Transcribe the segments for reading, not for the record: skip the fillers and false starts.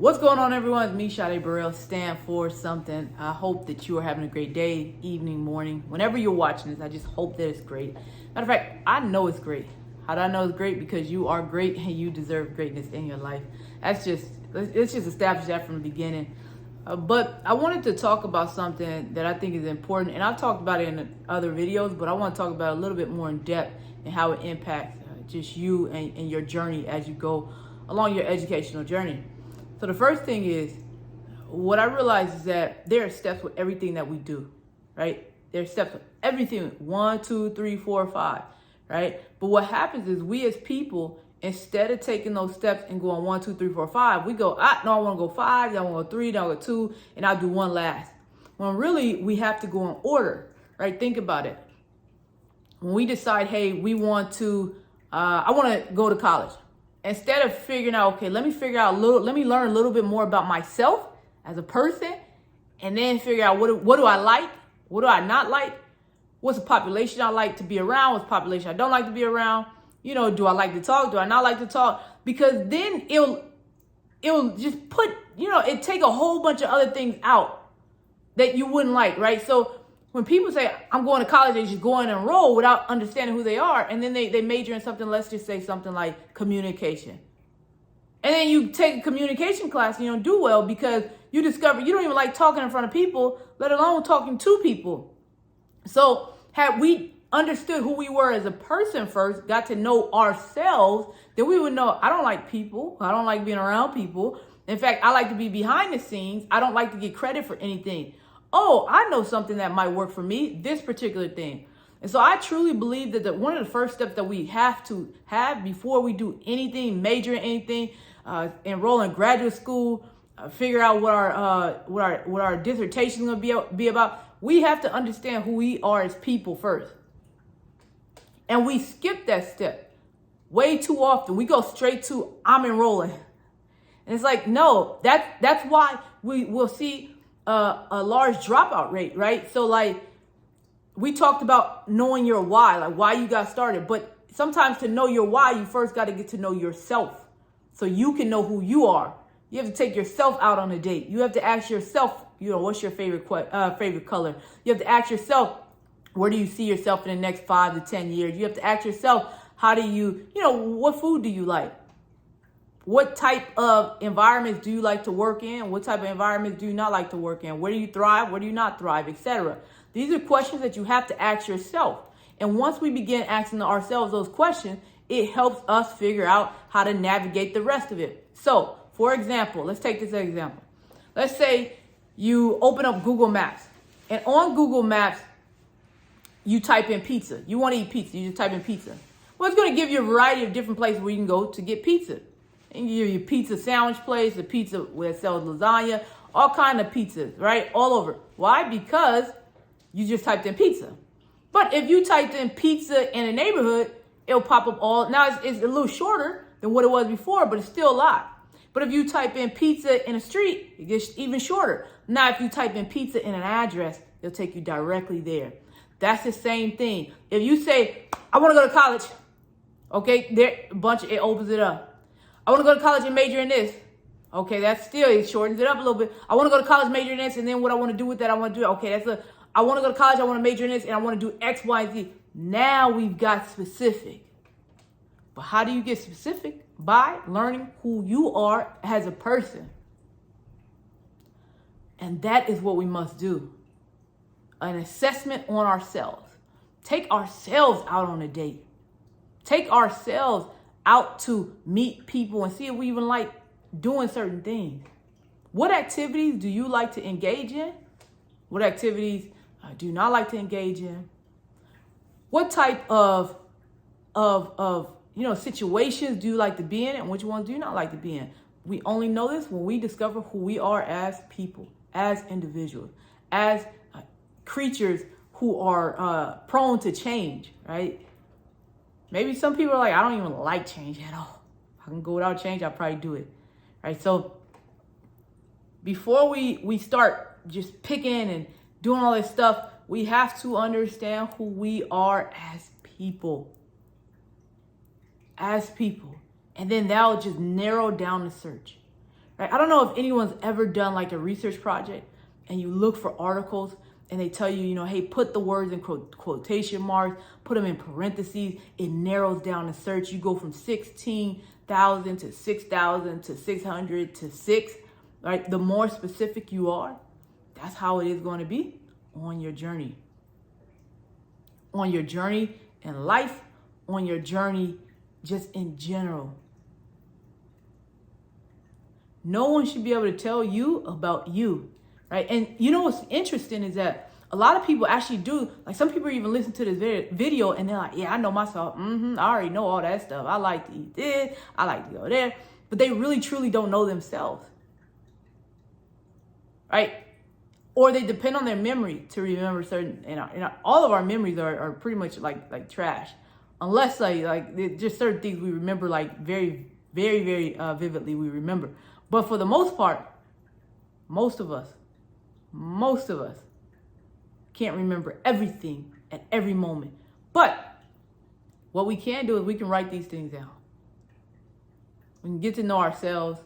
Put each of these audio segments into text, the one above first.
What's going on, everyone? It's me, Sade Burrell. Stand for something. I hope that you are having a great day, evening, morning. Whenever you're watching this, I just hope that it's great. Matter of fact, I know it's great. How do I know it's great? Because you are great and you deserve greatness in your life. Let's just establish that from the beginning. But I wanted to talk about something that I think is important, and I've talked about it in other videos, but I want to talk about it a little bit more in depth and how it impacts just you and your journey as you go along your educational journey. So the first thing is, what I realize is that there are steps with everything that we do, right? There are steps with everything, 1, 2, 3, 4, 5, right? But what happens is we as people, instead of taking those steps and going 1, 2, 3, 4, 5, we go, no, I want to go 5, then I want to go 3, then I'll go 2, and I'll do one last. When really we have to go in order, right? Think about it. When we decide, hey, we want to, I want to go to college. Instead of figuring out, okay, let me learn a little bit more about myself as a person, and then figure out what do I like, what do I not like, what's the population I like to be around, what's the population I don't like to be around, do I like to talk, do I not like to talk, because then it'll just put, it take a whole bunch of other things out that you wouldn't like, right? So when people say, I'm going to college, they just go and enroll without understanding who they are. And then they major in something, let's just say something like communication. And then you take a communication class and you don't do well because you discover you don't even like talking in front of people, let alone talking to people. So had we understood who we were as a person first, got to know ourselves, then we would know, I don't like people. I don't like being around people. In fact, I like to be behind the scenes. I don't like to get credit for anything. Oh, I know something that might work for me, this particular thing. And so I truly believe that one of the first steps that we have to have before we do anything, major in anything, enroll in graduate school, figure out what our dissertation is going to be about, we have to understand who we are as people first. And we skip that step way too often. We go straight to, I'm enrolling. And it's like, no, that's why we will see a large dropout rate, right? So like we talked about knowing your why, like why you got started. But sometimes to know your why, you first got to get to know yourself so you can know who you are. You have to take yourself out on a date. You have to ask yourself, what's your favorite color? You have to ask yourself, where do you see yourself in the next 5 to 10 years? You have to ask yourself, how do you, what food do you like? What type of environments do you like to work in? What type of environments do you not like to work in? Where do you thrive? Where do you not thrive, etc.? These are questions that you have to ask yourself. And once we begin asking ourselves those questions, it helps us figure out how to navigate the rest of it. So, for example, let's take this example. Let's say you open up Google Maps. And on Google Maps, you type in pizza. You want to eat pizza. You just type in pizza. Well, it's going to give you a variety of different places where you can go to get pizza. And you give you a pizza sandwich place, a pizza where it sells lasagna, all kind of pizzas, right? All over. Why? Because you just typed in pizza. But if you typed in pizza in a neighborhood, it'll pop up now it's a little shorter than what it was before, but it's still a lot. But if you type in pizza in a street, it gets even shorter. Now, if you type in pizza in an address, it'll take you directly there. That's the same thing. If you say, I want to go to college, okay, it opens it up. I want to go to college and major in this. Okay, it shortens it up a little bit. I want to go to college, major in this, and then what I want to do with that, I want to do, okay, I want to go to college, I want to major in this, and I want to do X, Y, Z. Now we've got specific. But how do you get specific? By learning who you are as a person. And that is what we must do. An assessment on ourselves. Take ourselves out on a date. Take ourselves out to meet people and see if we even like doing certain things. What activities do you like to engage in? What activities do you not like to engage in? What type of situations do you like to be in, and which ones do you not like to be in? We only know this when we discover who we are as people, as individuals, as creatures who are prone to change, right? Maybe some people are like, I don't even like change at all. If I can go without change, I'll probably do it, right? So before we start just picking and doing all this stuff, we have to understand who we are as people. As people. And then that'll just narrow down the search, right? I don't know if anyone's ever done like a research project and you look for articles and they tell you, you know, hey, put the words in quotation marks, put them in parentheses. It narrows down the search. You go from 16,000 to 6,000 to 600 to 6, right? The more specific you are, that's how it is going to be on your journey. On your journey in life, on your journey just in general. No one should be able to tell you about you, right? And you know what's interesting is that a lot of people actually do, like some people even listen to this video and they're like, yeah, I know myself. I already know all that stuff. I like to eat this. I like to go there. But they really, truly don't know themselves, right? Or they depend on their memory to remember certain, and all of our memories are pretty much like trash. Unless like just certain things we remember like very, very, very vividly we remember. But for the most part, most of us can't remember everything at every moment. But what we can do is we can write these things down. We can get to know ourselves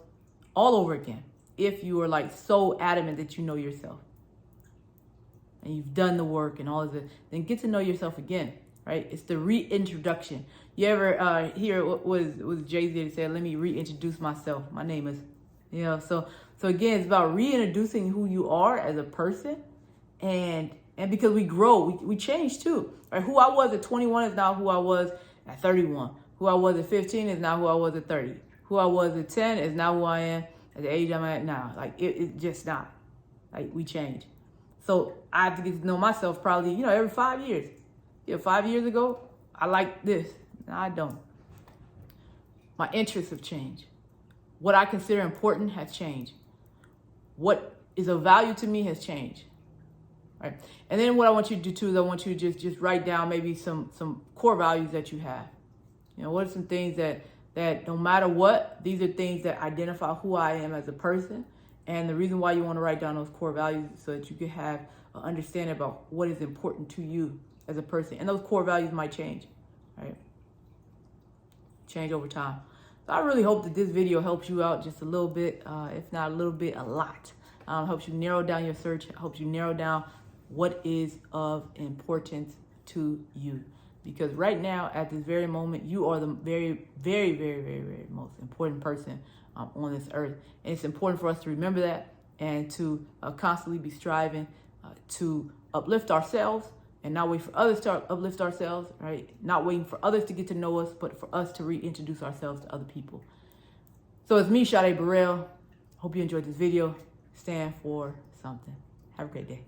all over again. If you are like so adamant that you know yourself and you've done the work and all of it, then get to know yourself again, right? It's the reintroduction. You ever hear what was Jay-Z that said, let me reintroduce myself. My name is, you know, so again, it's about reintroducing who you are as a person. And because we grow, we change too, right? Who I was at 21 is now who I was at 31. Who I was at 15 is now who I was at 30. Who I was at 10 is now who I am at the age I'm at now. Like it's just not, like we change. So I have to get to know myself probably, you know, every 5 years. Yeah, 5 years ago, I liked this. Now I don't. My interests have changed. What I consider important has changed. What is of value to me has changed. Right? And then what I want you to do too is I want you to just write down maybe some core values that you have. You know, what are some things that no matter what, these are things that identify who I am as a person. And the reason why you want to write down those core values is so that you can have an understanding about what is important to you as a person. And those core values might change, right? Change over time. So I really hope that this video helps you out just a little bit, if not a little bit, a lot. Helps you narrow down your search, helps you narrow down what is of importance to you. Because right now, at this very moment, you are the very, very, very, very, very most important person on this earth. And it's important for us to remember that and to constantly be striving to uplift ourselves and not wait for others to uplift ourselves, right? Not waiting for others to get to know us, but for us to reintroduce ourselves to other people. So it's me, Sade Burrell. Hope you enjoyed this video. Stand for something. Have a great day.